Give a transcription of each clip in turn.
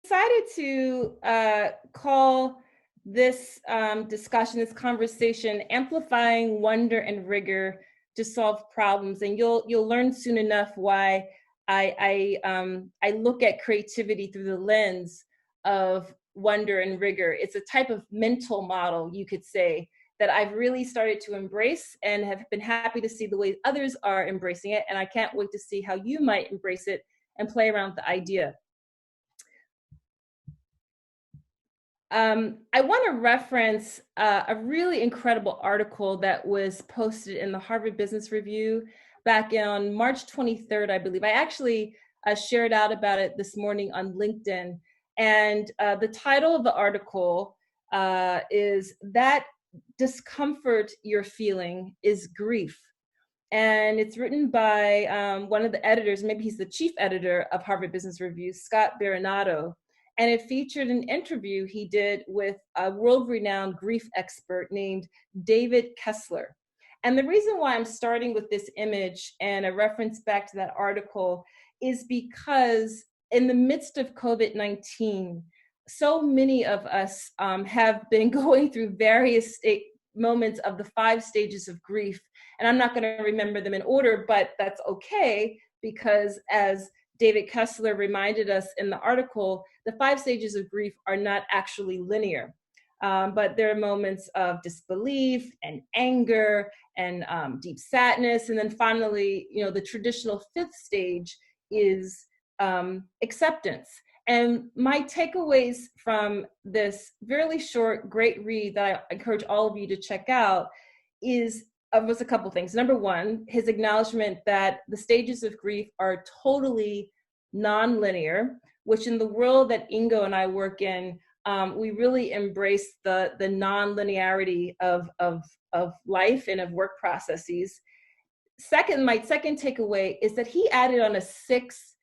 decided to call this discussion, this conversation, amplifying wonder and rigor to solve problems. And you'll learn soon enough why I look at creativity through the lens of wonder and rigor. It's a type of mental model, you could say, that I've really started to embrace and have been happy to see the way others are embracing it. And I can't wait to see how you might embrace it and play around with the idea. I want to reference a really incredible article that was posted in the Harvard Business Review back on March 23rd, I believe. I actually shared out about it this morning on LinkedIn. And the title of the article is "That Discomfort You're Feeling is Grief." And it's written by one of the editors, maybe he's the chief editor of Harvard Business Review, Scott Barinato. And it featured an interview he did with a world-renowned grief expert named David Kessler. And the reason why I'm starting with this image and a reference back to that article is because in the midst of COVID-19, so many of us have been going through various moments of the 5 stages of grief. And I'm not going to remember them in order, but that's okay, because as David Kessler reminded us in the article, the 5 stages of grief are not actually linear. But there are moments of disbelief and anger and deep sadness. And then finally, the traditional 5th stage is acceptance. And my takeaways from this really short, great read that I encourage all of you to check out was a couple things. Number one, his acknowledgement that the stages of grief are totally non-linear, which in the world that Ingo and I work in, we really embrace the non-linearity of life and of work processes. My second takeaway is that he added on a 6th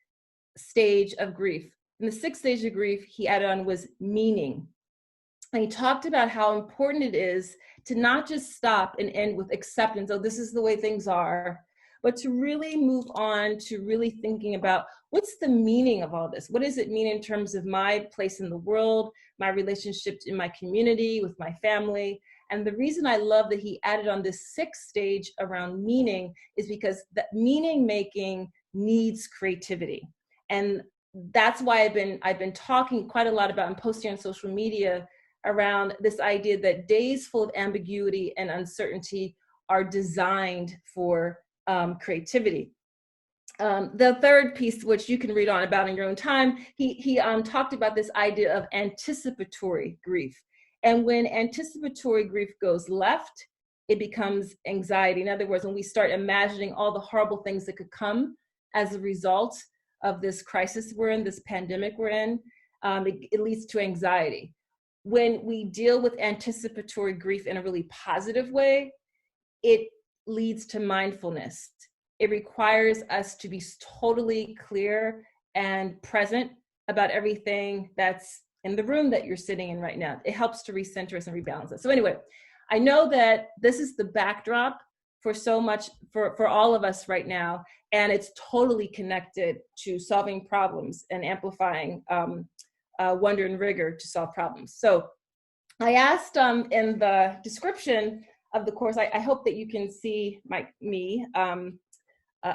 stage of grief. And the 6th stage of grief he added on was meaning. And he talked about how important it is to not just stop and end with acceptance, oh, this is the way things are, but to really move on to really thinking about what's the meaning of all this? What does it mean in terms of my place in the world, my relationships in my community, with my family? And the reason I love that he added on this 6th stage around meaning is because that meaning making needs creativity. And that's why I've been talking quite a lot about and posting on social media around this idea that days full of ambiguity and uncertainty are designed for creativity. The third piece, which you can read on about in your own time, he talked about this idea of anticipatory grief. And when anticipatory grief goes left, it becomes anxiety. In other words, when we start imagining all the horrible things that could come as a result of this crisis we're in, this pandemic we're in, it leads to anxiety. When we deal with anticipatory grief in a really positive way, it leads to mindfulness. It requires us to be totally clear and present about everything that's in the room that you're sitting in right now. It helps to recenter us and rebalance us. So anyway, I know that this is the backdrop for so much for all of us right now, and it's totally connected to solving problems and amplifying wonder and rigor to solve problems. So I asked in the description of the course, I hope that you can see me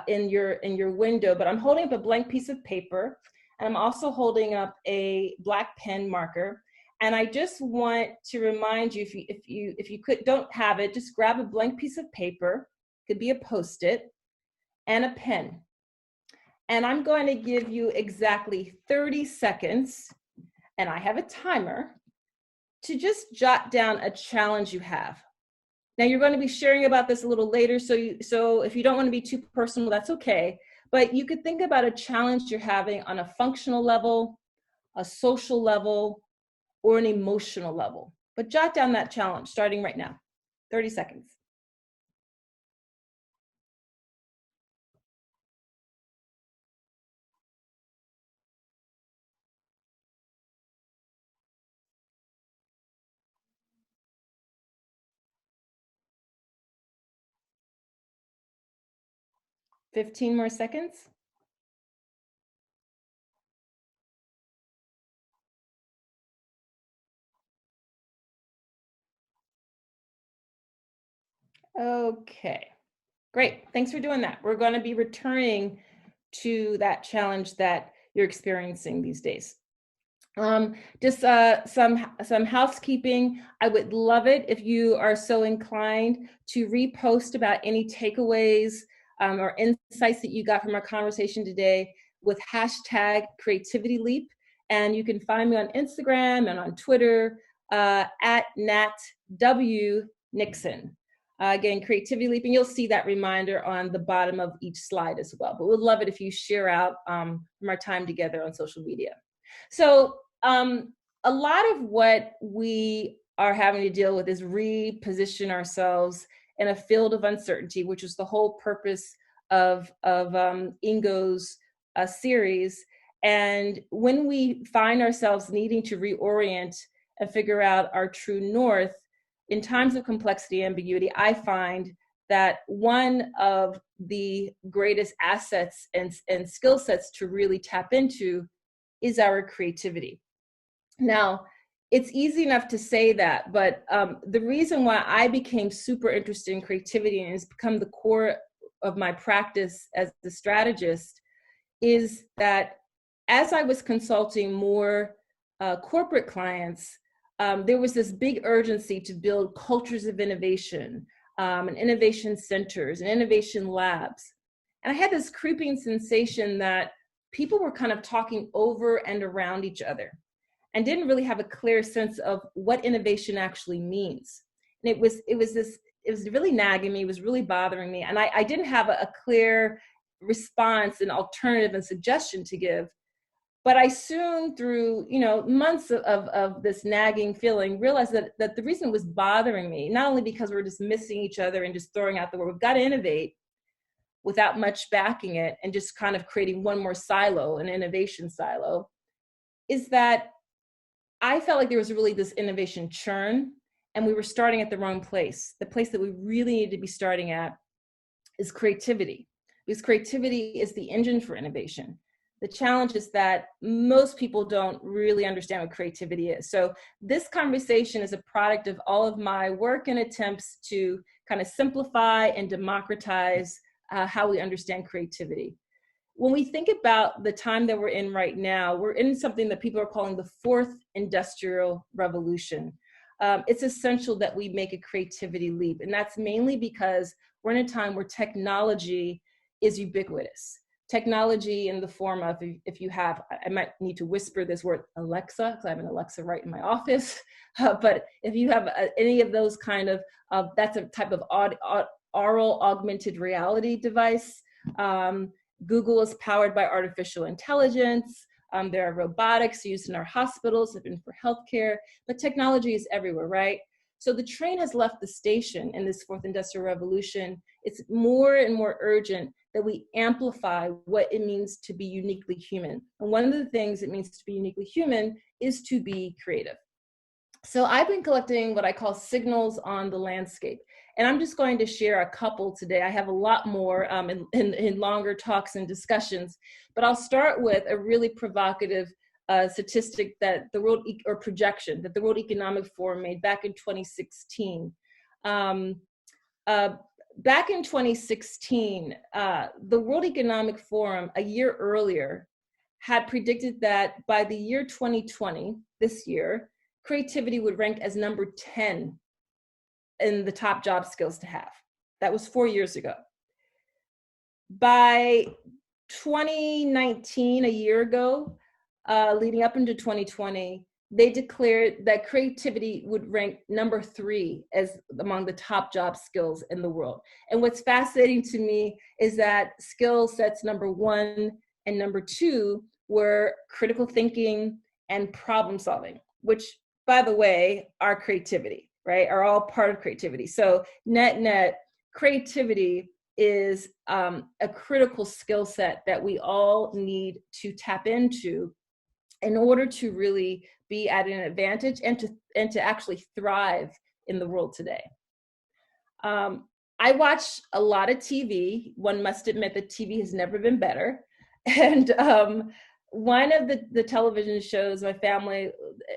in your window, but I'm holding up a blank piece of paper, and I'm also holding up a black pen marker. And I just want to remind you, if you don't have it, just grab a blank piece of paper, could be a Post-it, and a pen. And I'm going to give you exactly 30 seconds, and I have a timer, to just jot down a challenge you have. Now, you're going to be sharing about this a little later, so if you don't want to be too personal, that's okay. But you could think about a challenge you're having on a functional level, a social level, or an emotional level. But jot down that challenge starting right now. 30 seconds. $15 more seconds. Okay, great. Thanks for doing that. We're going to be returning to that challenge that you're experiencing these days. Just some housekeeping. I would love it if you are so inclined to repost about any takeaways or insights that you got from our conversation today with hashtag Creativity Leap. And you can find me on Instagram and on Twitter at NatW Nixon. Again, Creativity Leap, and you'll see that reminder on the bottom of each slide as well. But we'd love it if you share out from our time together on social media. So a lot of what we are having to deal with is reposition ourselves in a field of uncertainty, which is the whole purpose of Ingo's series. And when we find ourselves needing to reorient and figure out our true north in times of complexity and ambiguity, I find that one of the greatest assets and skill sets to really tap into is our creativity. Now, it's easy enough to say that, but the reason why I became super interested in creativity and has become the core of my practice as the strategist is that as I was consulting more corporate clients, there was this big urgency to build cultures of innovation and innovation centers and innovation labs. And I had this creeping sensation that people were kind of talking over and around each other and didn't really have a clear sense of what innovation actually means. And it was really nagging me, it was really bothering me. And I didn't have a clear response and alternative and suggestion to give. But I soon, through months of this nagging feeling, realized that the reason it was bothering me, not only because we're just missing each other and just throwing out the word, we've got to innovate without much backing it and just kind of creating one more silo, an innovation silo, is that I felt like there was really this innovation churn and we were starting at the wrong place. The place that we really need to be starting at is creativity, because creativity is the engine for innovation. The challenge is that most people don't really understand what creativity is. So this conversation is a product of all of my work and attempts to kind of simplify and democratize how we understand creativity. When we think about the time that we're in right now, we're in something that people are calling the fourth industrial revolution. It's essential that we make a creativity leap. And that's mainly because we're in a time where technology is ubiquitous. Technology in the form of, if you have, I might need to whisper this word, Alexa, because I have an Alexa right in my office. But if you have any of those kind of, that's a type of oral augmented reality device. Google is powered by artificial intelligence. There are robotics used in our hospitals, have been for healthcare, but technology is everywhere, right? So the train has left the station in this fourth industrial revolution. It's more and more urgent that we amplify what it means to be uniquely human. And one of the things it means to be uniquely human is to be creative. So I've been collecting what I call signals on the landscape. And I'm just going to share a couple today. I have a lot more in longer talks and discussions, but I'll start with a really provocative statistic that the World projection that the World Economic Forum made back in 2016. Back in 2016, the World Economic Forum, a year earlier, had predicted that by the year 2020, this year, creativity would rank as number 10 in the top job skills to have. That was 4 years ago. By 2019, a year ago, leading up into 2020, they declared that creativity would rank number 3 as among the top job skills in the world. And what's fascinating to me is that skill sets number 1 and number 2 were critical thinking and problem solving, which, by the way, are creativity, right? Are all part of creativity. So net, creativity is a critical skill set that we all need to tap into in order to really be at an advantage and to actually thrive in the world today. I watch a lot of TV. One must admit that TV has never been better. And one of the television shows my family,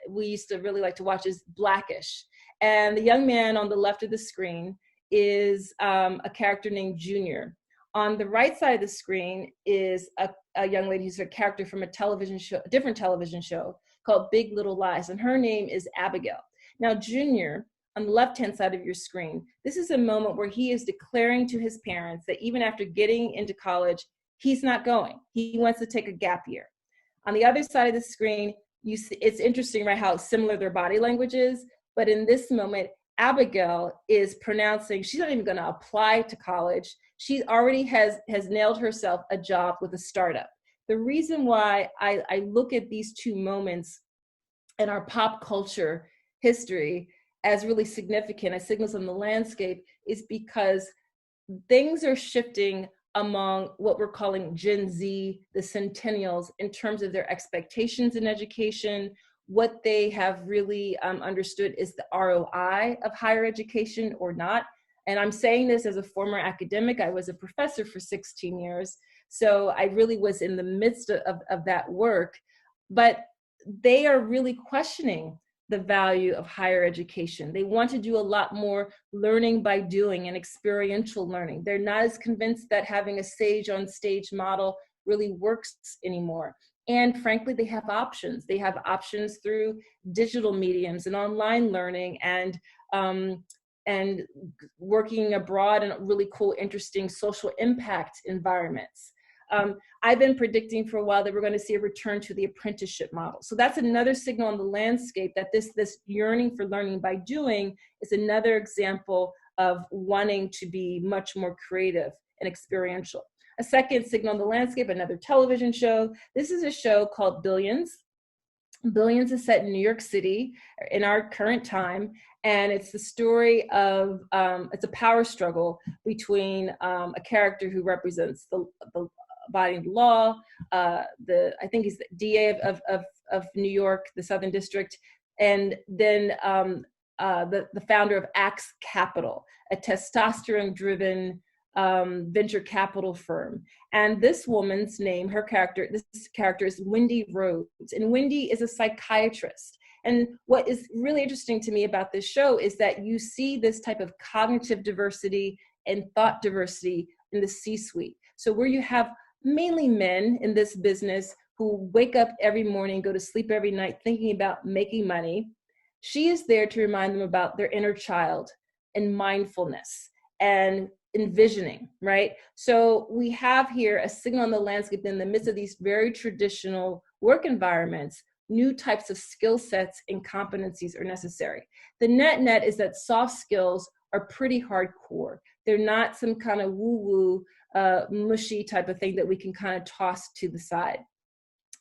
we used to really like to watch is Blackish. And the young man on the left of the screen is a character named Junior. On the right side of the screen is a young lady who's a character from a television show, a different television show called Big Little Lies, and her name is Abigail. Now, Junior, on the left-hand side of your screen, this is a moment where he is declaring to his parents that even after getting into college, he's not going. He wants to take a gap year. On the other side of the screen, you see, it's interesting, right, how similar their body language is, but in this moment, Abigail is pronouncing, she's not even going to apply to college. She already has nailed herself a job with a startup. The reason why I look at these two moments in our pop culture history as really significant, as signals on the landscape, is because things are shifting among what we're calling Gen Z, the centennials, in terms of their expectations in education. What they have really understood is the ROI of higher education or not. And I'm saying this as a former academic. I was a professor for 16 years. So I really was in the midst of that work. But they are really questioning the value of higher education. They want to do a lot more learning by doing and experiential learning. They're not as convinced that having a sage on stage model really works anymore. And frankly, they have options. They have options through digital mediums and online learning and working abroad in really cool, interesting social impact environments. I've been predicting for a while that we're going to see a return to the apprenticeship model. So that's another signal on the landscape that this yearning for learning by doing is another example of wanting to be much more creative and experiential. A second signal on the landscape, another television show. This is a show called Billions. Billions is set in New York City in our current time, and it's the story of, it's a power struggle between a character who represents the body of law, I think he's the DA of New York, the Southern District, and then the founder of Axe Capital, a testosterone-driven venture capital firm. And this woman's name, this character is Wendy Rhodes, and Wendy is a psychiatrist. And what is really interesting to me about this show is that you see this type of cognitive diversity and thought diversity in the C-suite. So where you have mainly men in this business who wake up every morning, go to sleep every night thinking about making money, she is there to remind them about their inner child and mindfulness and envisioning, right? So we have here a signal on the landscape in the midst of these very traditional work environments. New types of skill sets and competencies are necessary. The net is that soft skills are pretty hardcore. They're not some kind of woo-woo, mushy type of thing that we can kind of toss to the side.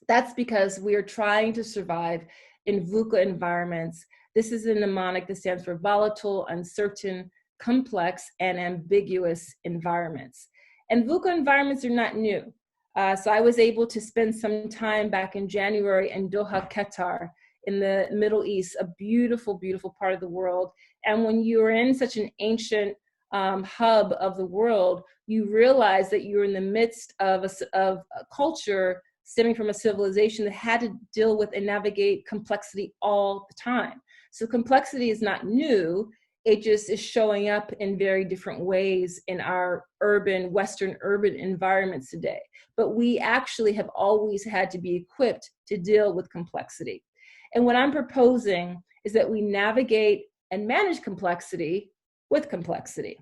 That's because we are trying to survive in VUCA environments. This is a mnemonic that stands for volatile, uncertain, complex, and ambiguous environments. And VUCA environments are not new. So I was able to spend some time back in January in Doha, Qatar, in the Middle East, a beautiful, beautiful part of the world. And when you are in such an ancient hub of the world, you realize that you're in the midst of a culture stemming from a civilization that had to deal with and navigate complexity all the time. So complexity is not new. It just is showing up in very different ways in our Western urban environments today. But we actually have always had to be equipped to deal with complexity. And what I'm proposing is that we navigate and manage complexity with complexity.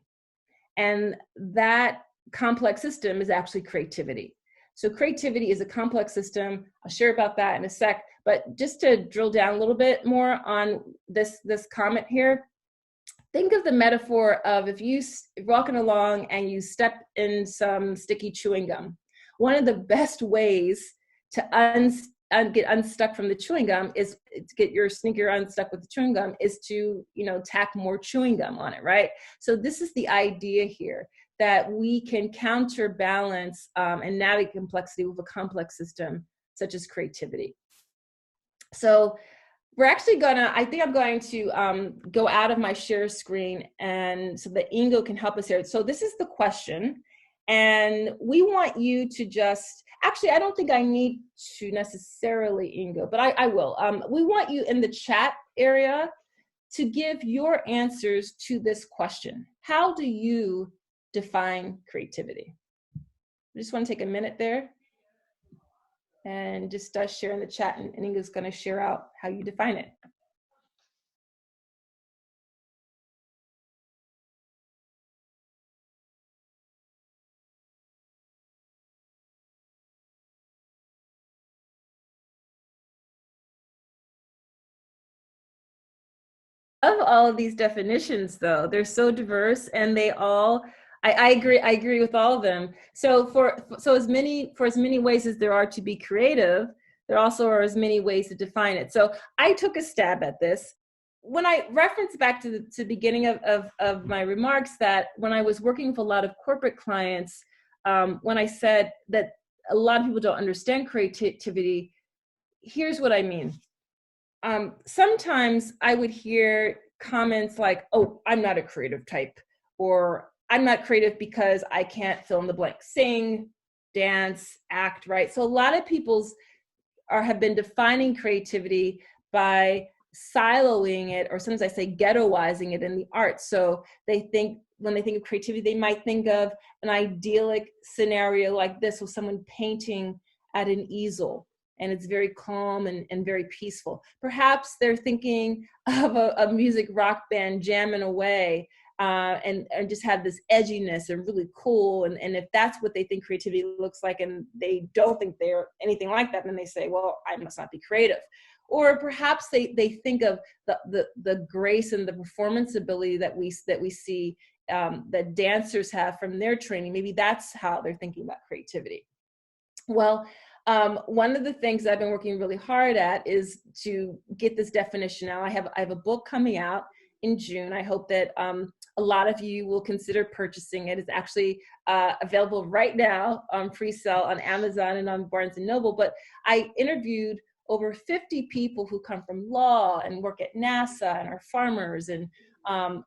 And that complex system is actually creativity. So creativity is a complex system. I'll share about that in a sec, but just to drill down a little bit more on this comment here, think of the metaphor of if you're walking along and you step in some sticky chewing gum. One of the best ways to get unstuck from the chewing gum is to get your sneaker unstuck with the chewing gum is to, tack more chewing gum on it, right? So this is the idea here, that we can counterbalance and navigate complexity with a complex system such as creativity. So we're actually I think I'm going to go out of my share screen and so that Ingo can help us here. So this is the question. And we want you to actually, I don't think I need to necessarily, Ingo, but I will. We want you in the chat area to give your answers to this question. How do you define creativity? I just want to take a minute there and just share in the chat, and Inga's going to share out how you define it. Of all of these definitions, though, they're so diverse, and they all, I agree with all of them. So for as many ways as there are to be creative, there also are as many ways to define it. So I took a stab at this. When I reference back to the beginning of my remarks, that when I was working with a lot of corporate clients, when I said that a lot of people don't understand creativity, here's what I mean. Sometimes I would hear comments like, oh, I'm not a creative type, or I'm not creative because I can't fill in the blank, sing, dance, act, right? So a lot of people's have been defining creativity by siloing it, or sometimes I say ghettoizing it in the arts. So they think, when they think of creativity, they might think of an idyllic scenario like this, with someone painting at an easel, and it's very calm and very peaceful. Perhaps they're thinking of a music rock band jamming away, and just have this edginess and really cool. And if that's what they think creativity looks like, and they don't think they're anything like that, then they say, well, I must not be creative. Or perhaps they think of the grace and the performance ability that we see that dancers have from their training. Maybe that's how they're thinking about creativity. Well, one of the things I've been working really hard at is to get this definition out. I have a book coming out in June. I hope that a lot of you will consider purchasing it. It's actually available right now on pre-sale on Amazon and on Barnes & Noble. But I interviewed over 50 people who come from law and work at NASA and are farmers and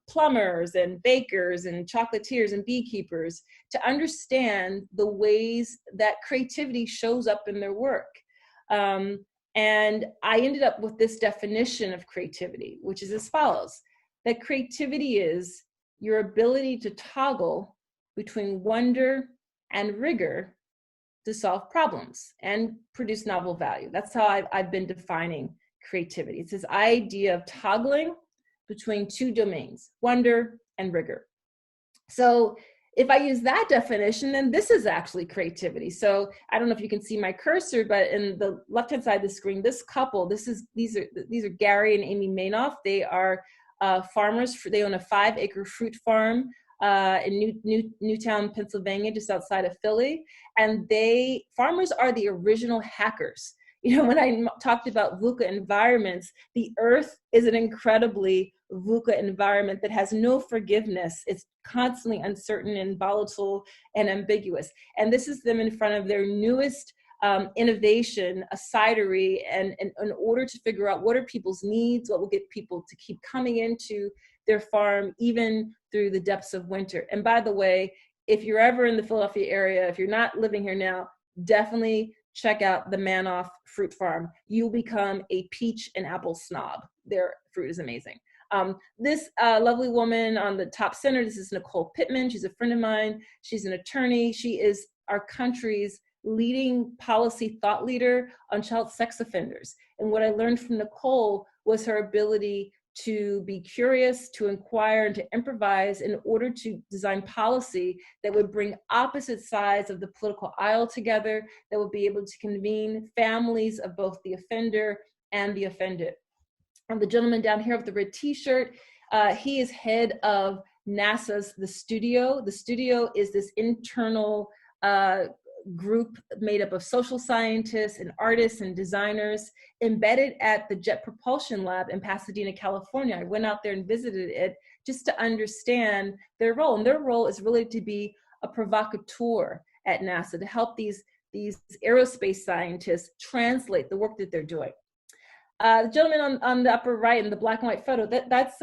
plumbers and bakers and chocolatiers and beekeepers, to understand the ways that creativity shows up in their work. And I ended up with this definition of creativity, which is as follows: that creativity is your ability to toggle between wonder and rigor to solve problems and produce novel value. That's how I've been defining creativity. It's this idea of toggling between two domains, wonder and rigor. So if I use that definition, then this is actually creativity. So I don't know if you can see my cursor, but in the left-hand side of the screen, this couple, these are Gary and Amy Mainoff. They are farmers. They own a 5-acre fruit farm in Newtown, Pennsylvania, just outside of Philly. And farmers are the original hackers. You know, when I talked about VUCA environments, the earth is an incredibly VUCA environment that has no forgiveness. It's constantly uncertain and volatile and ambiguous. And this is them in front of their newest innovation, a cidery, and in order to figure out what are people's needs, what will get people to keep coming into their farm, even through the depths of winter. And by the way, if you're ever in the Philadelphia area, if you're not living here now, definitely check out the Mainoff Fruit Farm. You'll become a peach and apple snob. Their fruit is amazing. This lovely woman on the top center, this is Nicole Pittman. She's a friend of mine. She's an attorney. She is our country's leading policy thought leader on child sex offenders. And what I learned from Nicole was her ability to be curious, to inquire, and to improvise in order to design policy that would bring opposite sides of the political aisle together, that would be able to convene families of both the offender and the offended. And the gentleman down here with the red t-shirt, he is head of NASA's The Studio. The Studio is this internal group made up of social scientists and artists and designers embedded at the Jet Propulsion Lab in Pasadena, California. I went out there and visited it just to understand their role. And their role is really to be a provocateur at NASA, to help these aerospace scientists translate the work that they're doing. The gentleman on the upper right in the black and white photo, that's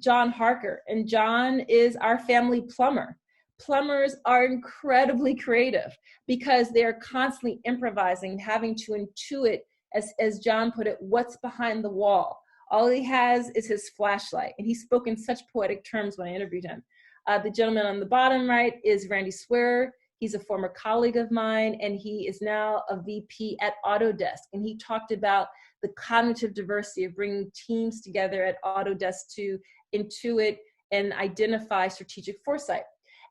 John Harker. And John is our family plumber. Plumbers are incredibly creative because they're constantly improvising, having to intuit, as John put it, what's behind the wall. All he has is his flashlight. And he spoke in such poetic terms when I interviewed him. The gentleman on the bottom right is Randy Swearer. He's a former colleague of mine, and he is now a VP at Autodesk. And he talked about the cognitive diversity of bringing teams together at Autodesk to intuit and identify strategic foresight.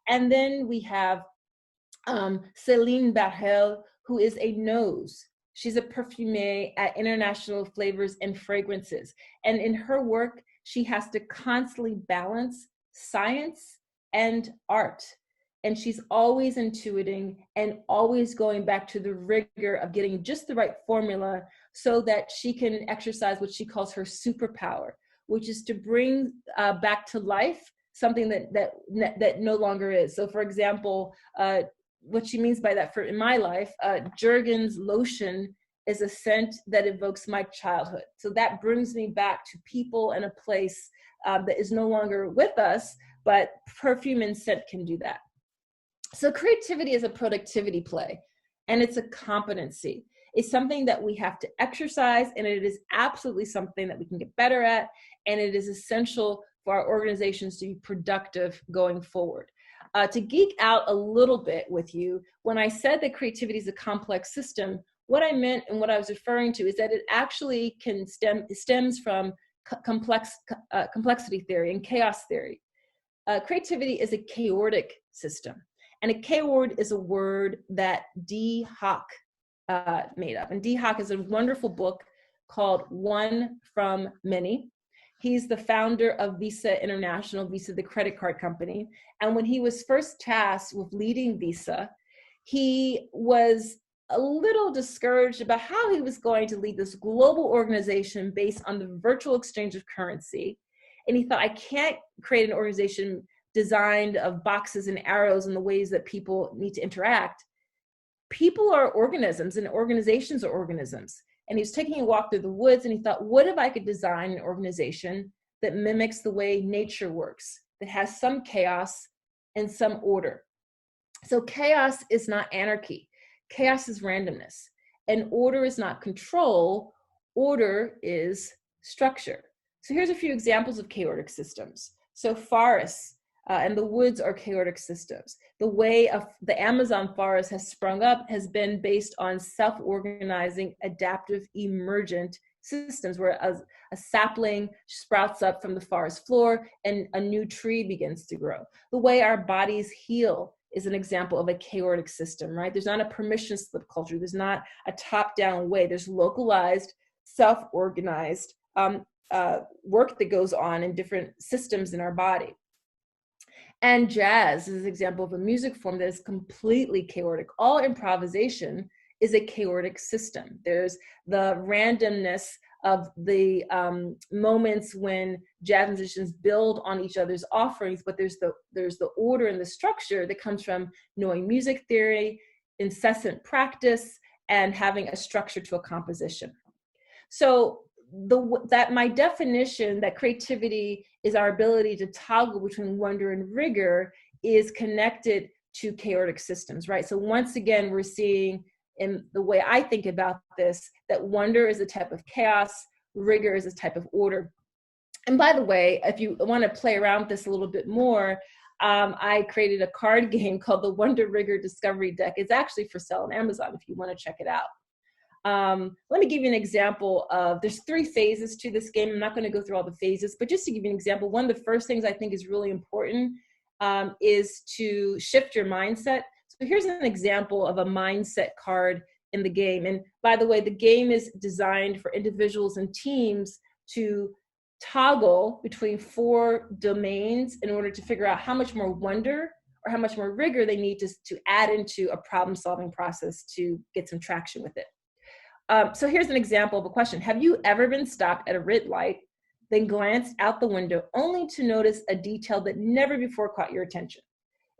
And then we have Céline Barrel, who is a nose. She's a perfumer at International Flavors and Fragrances. And in her work, she has to constantly balance science and art. And she's always intuiting and always going back to the rigor of getting just the right formula so that she can exercise what she calls her superpower, which is to bring back to life something that no longer is. So for example, what she means by that in my life, Jergens lotion is a scent that evokes my childhood. So that brings me back to people and a place that is no longer with us, but perfume and scent can do that. So creativity is a productivity play, and it's a competency. It's something that we have to exercise, and it is absolutely something that we can get better at, and it is essential for our organizations to be productive going forward. To geek out a little bit with you, when I said that creativity is a complex system, what I meant and what I was referring to is that it actually stems from complexity theory and chaos theory. Creativity is a chaotic system. And a K-word is a word that D. Hock made up. And D. Hock is a wonderful book called One from Many. He's the founder of Visa International, Visa, the credit card company. And when he was first tasked with leading Visa, he was a little discouraged about how he was going to lead this global organization based on the virtual exchange of currency. And he thought, I can't create an organization designed of boxes and arrows and the ways that people need to interact. People are organisms and organizations are organisms. And he was taking a walk through the woods and he thought, what if I could design an organization that mimics the way nature works, that has some chaos and some order? So chaos is not anarchy. Chaos is randomness. And order is not control. Order is structure. So here's a few examples of chaotic systems. So forests and the woods are chaotic systems. The way of the Amazon forest has sprung up has been based on self-organizing, adaptive, emergent systems where a sapling sprouts up from the forest floor and a new tree begins to grow. The way our bodies heal is an example of a chaotic system, right? There's not a permission slip culture. There's not a top-down way. There's localized, self-organized work that goes on in different systems in our body. And jazz is an example of a music form that is completely chaotic. All improvisation is a chaotic system. There's the randomness of the moments when jazz musicians build on each other's offerings, but there's the order and the structure that comes from knowing music theory, incessant practice, and having a structure to a composition. So that my definition that creativity is our ability to toggle between wonder and rigor is connected to chaotic systems, right? So once again, we're seeing in the way I think about this, that wonder is a type of chaos, rigor is a type of order. And by the way, if you want to play around with this a little bit more, I created a card game called the Wonder Rigor Discovery Deck. It's actually for sale on Amazon if you want to check it out. Let me give you an example of, there's 3 phases to this game. I'm not going to go through all the phases, but just to give you an example, one of the first things I think is really important is to shift your mindset. So here's an example of a mindset card in the game. And by the way, the game is designed for individuals and teams to toggle between 4 domains in order to figure out how much more wonder or how much more rigor they need to add into a problem-solving process to get some traction with it. So here's an example of a question. Have you ever been stopped at a red light, then glanced out the window only to notice a detail that never before caught your attention?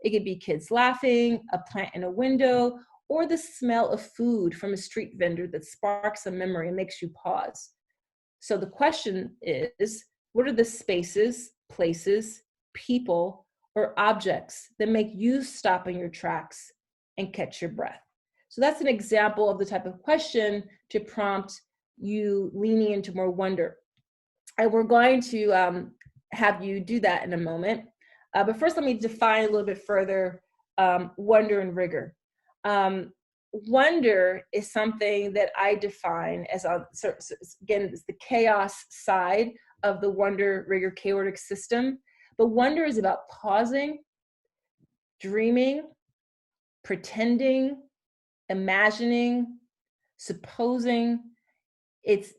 It could be kids laughing, a plant in a window, or the smell of food from a street vendor that sparks a memory and makes you pause. So the question is, what are the spaces, places, people, or objects that make you stop in your tracks and catch your breath? So that's an example of the type of question to prompt you leaning into more wonder. And we're going to have you do that in a moment. But first, let me define a little bit further wonder and rigor. Wonder is something that I define as, again, it's the chaos side of the wonder rigor chaotic system. But wonder is about pausing, dreaming, pretending, imagining, supposing. It's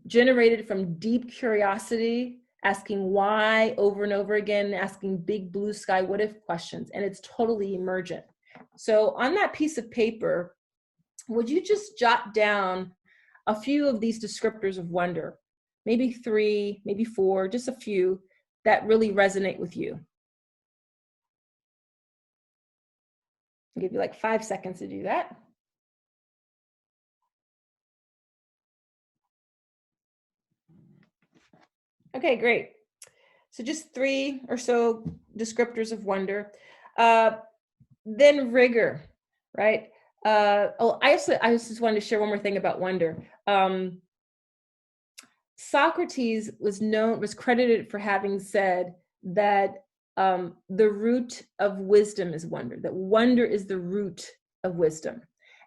generated from deep curiosity, asking why over and over again, asking big blue sky what if questions, and it's totally emergent. So on that piece of paper, would you just jot down a few of these descriptors of wonder, maybe 3, maybe 4, just a few that really resonate with you? I'll give you like 5 seconds to do that. Okay, great. So just 3 or so descriptors of wonder. Then rigor, right? I just wanted to share one more thing about wonder. Socrates was credited for having said that the root of wisdom is wonder, that wonder is the root of wisdom.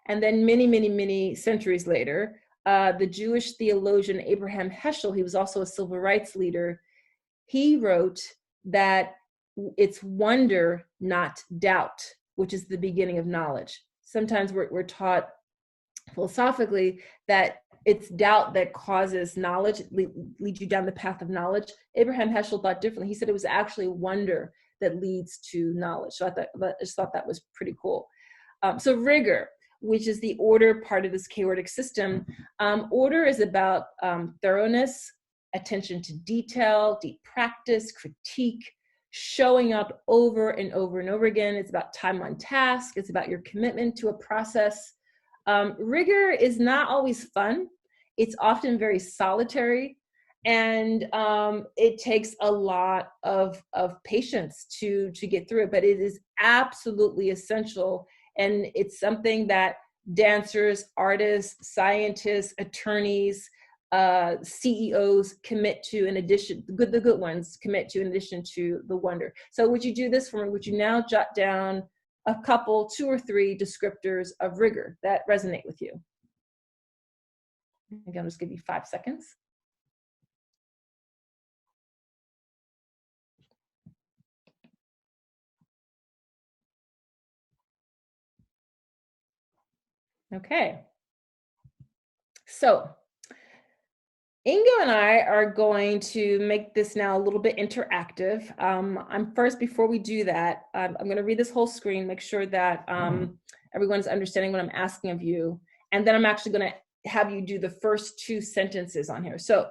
And then many centuries later, the Jewish theologian Abraham Heschel, he was also a civil rights leader, he wrote that it's wonder, not doubt, which is the beginning of knowledge. Sometimes we're taught philosophically that it's doubt that causes knowledge, leads you down the path of knowledge. Abraham Heschel thought differently. He said it was actually wonder that leads to knowledge. So I just thought that was pretty cool. So rigor, which is the order part of this chaotic system. Order is about thoroughness, attention to detail, deep practice, critique, showing up over and over and over again. It's about time on task. It's about your commitment to a process. Rigor is not always fun. It's often very solitary, and it takes a lot of patience to get through it, but it is absolutely essential. And it's something that dancers, artists, scientists, attorneys, CEOs commit to, in addition, the good ones commit to, in addition to the wonder. So would you do this for me? Would you now jot down a couple, 2 or 3 descriptors of rigor that resonate with you? Again, I'll just give you 5 seconds. Okay. So Ingo and I are going to make this now a little bit interactive. Before we do that, I'm going to read this whole screen, make sure that everyone's understanding what I'm asking of you. And then I'm actually going to have you do the first 2 sentences on here. So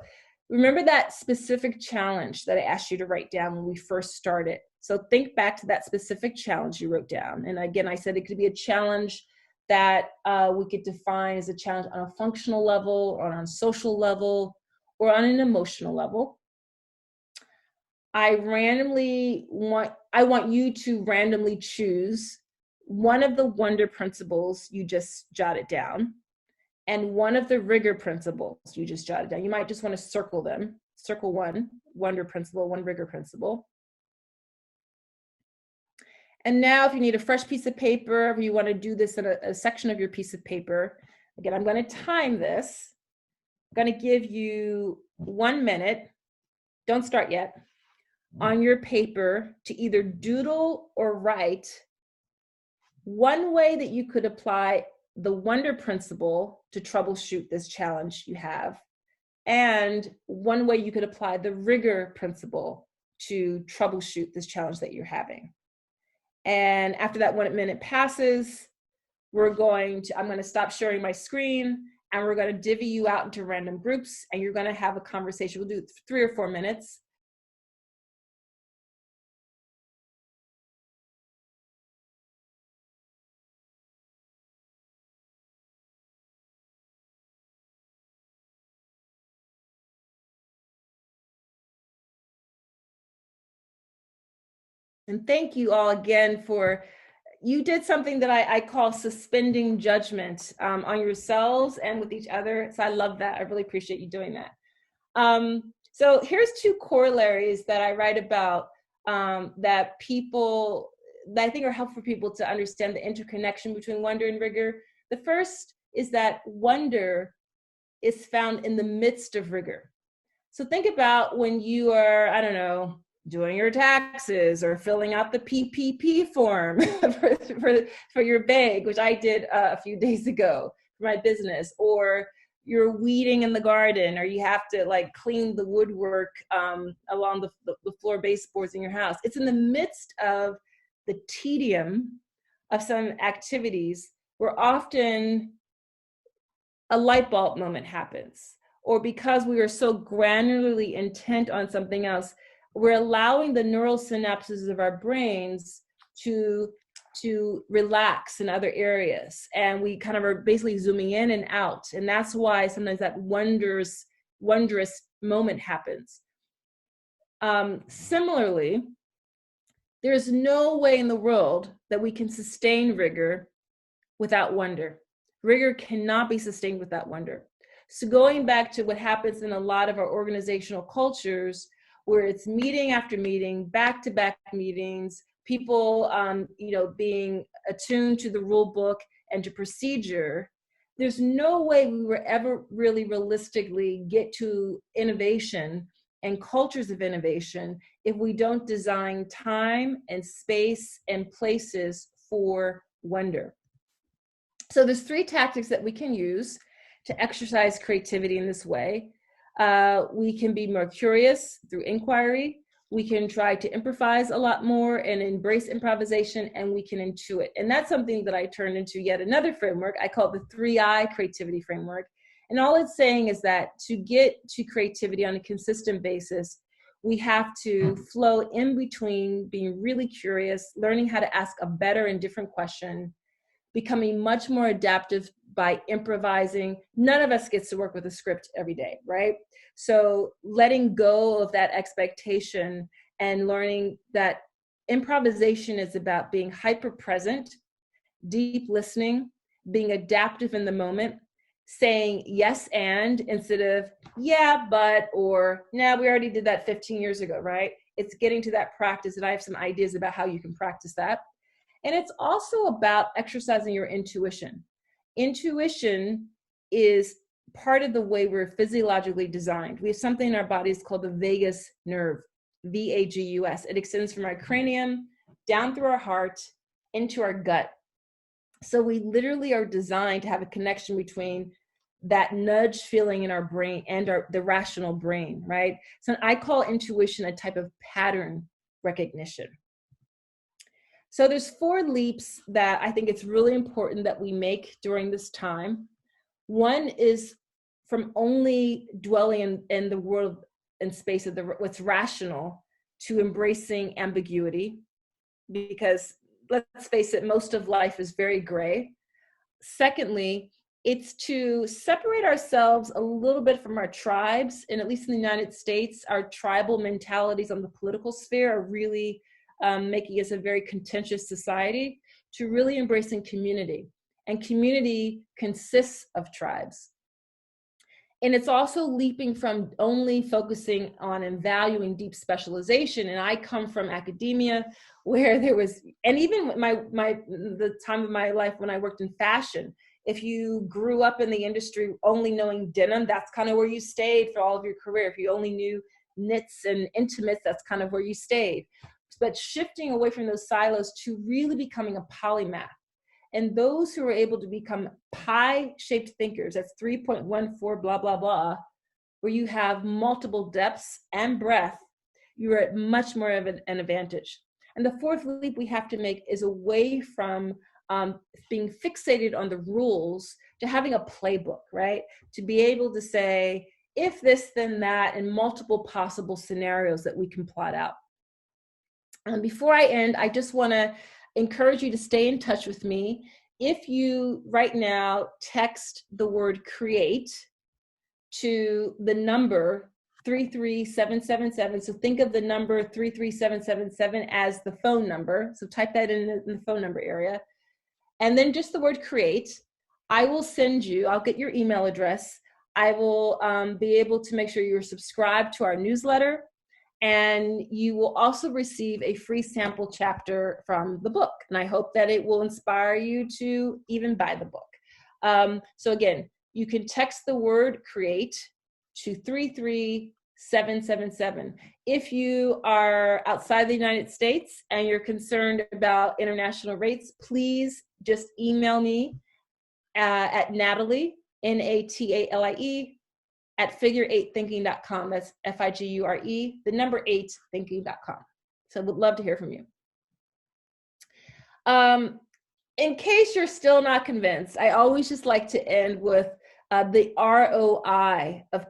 remember that specific challenge that I asked you to write down when we first started. So think back to that specific challenge you wrote down. And again, I said it could be a challenge that we could define as a challenge on a functional level, or on a social level, or on an emotional level. I want you to randomly choose one of the wonder principles you just jotted down, and one of the rigor principles you just jotted down. You might just want to circle them. Circle 1 wonder principle, 1 rigor principle. And now if you need a fresh piece of paper, if you want to do this in a section of your piece of paper, again, I'm going to time this. I'm going to give you 1 minute, don't start yet, on your paper to either doodle or write one way that you could apply the wonder principle to troubleshoot this challenge you have, and one way you could apply the rigor principle to troubleshoot this challenge that you're having. And after that 1 minute passes, I'm going to stop sharing my screen, and we're going to divvy you out into random groups, and you're going to have a conversation. We'll do 3 or 4 minutes. And thank you all again you did something that I call suspending judgment on yourselves and with each other. So I love that. I really appreciate you doing that. So here's two corollaries that I write about that I think are helpful for people to understand the interconnection between wonder and rigor. The first is that wonder is found in the midst of rigor. So think about when you are, I don't know, doing your taxes or filling out the PPP form for your bank, which I did a few days ago for my business, or you're weeding in the garden, or you have to like clean the woodwork along the floor baseboards in your house. It's in the midst of the tedium of some activities where often a light bulb moment happens, or because we are so granularly intent on something else, we're allowing the neural synapses of our brains to relax in other areas, and we kind of are basically zooming in and out, and that's why sometimes that wondrous moment happens. Similarly, there's no way in the world that we can sustain rigor without wonder. Rigor cannot be sustained without wonder. So going back to what happens in a lot of our organizational cultures, where it's meeting after meeting, back-to-back meetings, people being attuned to the rule book and to procedure, there's no way we will ever really realistically get to innovation and cultures of innovation if we don't design time and space and places for wonder. So there's three tactics that we can use to exercise creativity in this way. We can be more curious through inquiry. We can try to improvise a lot more and embrace improvisation, and we can intuit. And that's something that I turned into yet another framework. I call it the 3I creativity framework. And all it's saying is that to get to creativity on a consistent basis, we have to flow in between being really curious, learning how to ask a better and different question, becoming much more adaptive by improvising. None of us gets to work with a script every day, right? So letting go of that expectation and learning that improvisation is about being hyper present, deep listening, being adaptive in the moment, saying yes and instead of yeah, but, or nah, we already did that 15 years ago, right? It's getting to that practice, and I have some ideas about how you can practice that. And it's also about exercising your intuition. Intuition is part of the way we're physiologically designed. We have something in our bodies called the vagus nerve, VAGUS. It extends from our cranium down through our heart into our gut. So we literally are designed to have a connection between that nudge feeling in our brain and the rational brain, right? So I call intuition a type of pattern recognition. So there's 4 leaps that I think it's really important that we make during this time. One is from only dwelling in the world and space of what's rational to embracing ambiguity, because let's face it, most of life is very gray. Secondly, it's to separate ourselves a little bit from our tribes, and at least in the United States, our tribal mentalities on the political sphere are really making us a very contentious society, to really embracing community. And community consists of tribes. And it's also leaping from only focusing on and valuing deep specialization. And I come from academia where there was, and even the time of my life when I worked in fashion, if you grew up in the industry only knowing denim, that's kind of where you stayed for all of your career. If you only knew knits and intimates, that's kind of where you stayed. But shifting away from those silos to really becoming a polymath. And those who are able to become pie-shaped thinkers, that's 3.14 blah, blah, blah, where you have multiple depths and breadth, you're at much more of an advantage. And the 4th leap we have to make is away from being fixated on the rules to having a playbook, right? To be able to say, if this, then that, and multiple possible scenarios that we can plot out. Before I end, I just want to encourage you to stay in touch with me. If you right now text the word create to the number 33777, so think of the number 33777 as the phone number. So type that in the phone number area. And then just the word create, I will send you, I'll get your email address. I will be able to make sure you're subscribed to our newsletter, and you will also receive a free sample chapter from the book. And I hope that it will inspire you to even buy the book. So again, you can text the word create to 33777. If you are outside the United States and you're concerned about international rates, please just email me at Natalie, Natalie, at figure8thinking.com. That's FIGURE, the number 8 thinking.com. So would love to hear from you. In case you're still not convinced, I always just like to end with the ROI of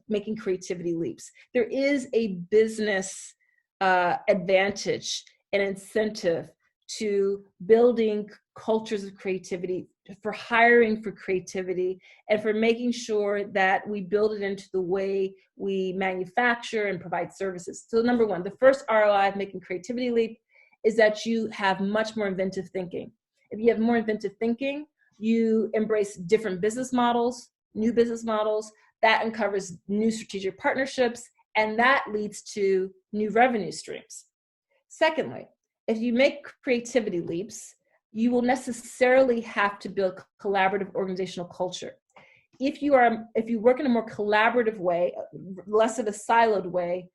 making creativity leaps. There is a business advantage and incentive to building cultures of creativity, for hiring for creativity, and for making sure that we build it into the way we manufacture and provide services. So number one, the first ROI of making creativity leap is that you have much more inventive thinking. If you have more inventive thinking, you embrace different business models, new business models, that uncovers new strategic partnerships, and that leads to new revenue streams. Secondly, if you make creativity leaps, you will necessarily have to build collaborative organizational culture. If you work in a more collaborative way, less of a siloed way,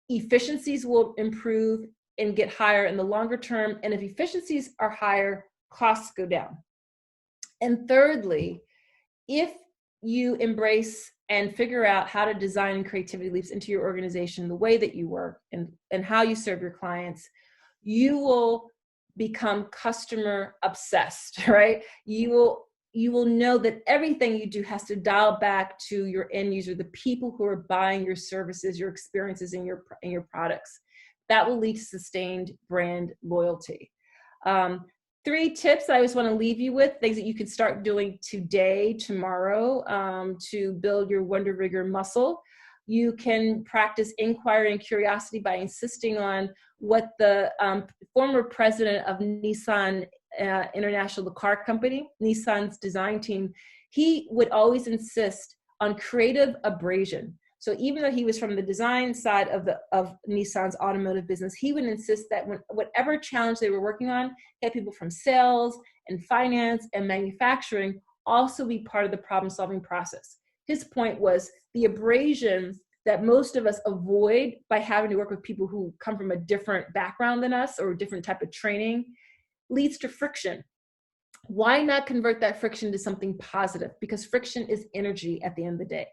efficiencies will improve and get higher in the longer term. And if efficiencies are higher, costs go down. And thirdly, if you embrace and figure out how to design creativity leaps into your organization, the way that you work and how you serve your clients, you will become customer obsessed, right? You will know that everything you do has to dial back to your end user, the people who are buying your services, your experiences, and your products. That will lead to sustained brand loyalty. 3 tips I just want to leave you with, things that you can start doing today, tomorrow, to build your Wonder Rigor muscle. You can practice Inquire and Curiosity by insisting on what the former president of Nissan International, the car company, Nissan's design team, he would always insist on creative abrasion. So even though he was from the design side of Nissan's automotive business, he would insist that whatever challenge they were working on, he had people from sales and finance and manufacturing also be part of the problem-solving process. His point was the abrasion that most of us avoid by having to work with people who come from a different background than us or a different type of training leads to friction. Why not convert that friction to something positive? Because friction is energy at the end of the day.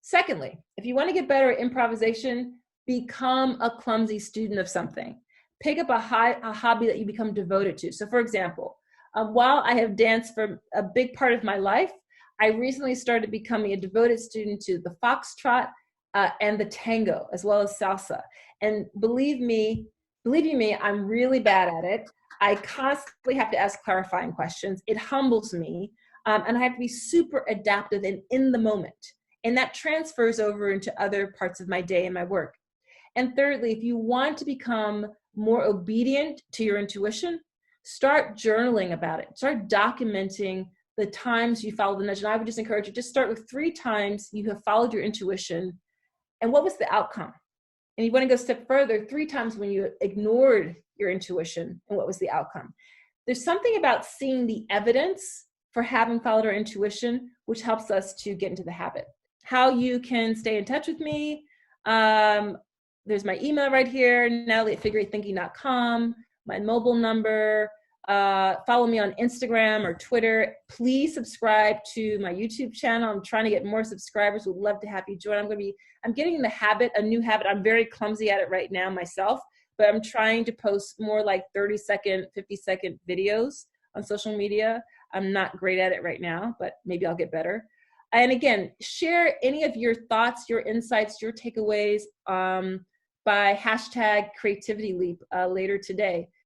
Secondly, if you want to get better at improvisation, become a clumsy student of something. Pick up a hobby that you become devoted to. So for example, while I have danced for a big part of my life, I recently started becoming a devoted student to the foxtrot and the tango, as well as salsa. And believe you me, I'm really bad at it. I constantly have to ask clarifying questions. It humbles me, and I have to be super adaptive and in the moment. And that transfers over into other parts of my day and my work. And thirdly, if you want to become more obedient to your intuition, start journaling about it. Start documenting the times you follow the nudge. And I would just encourage you, just start with 3 times you have followed your intuition and what was the outcome. And you want to go a step further, 3 times when you ignored your intuition and what was the outcome. There's something about seeing the evidence for having followed our intuition, which helps us to get into the habit. How you can stay in touch with me. There's my email right here, Natalie at figure8thinking.com, my mobile number. Follow me on Instagram or Twitter. Please subscribe to my YouTube channel. I'm trying to get more subscribers. Would love to have you join. I'm getting in the habit, a new habit. I'm very clumsy at it right now myself, but I'm trying to post more like 30-second, 50-second videos on social media. I'm not great at it right now, but maybe I'll get better. And again, share any of your thoughts, your insights, your takeaways by hashtag Creativity Leap later today.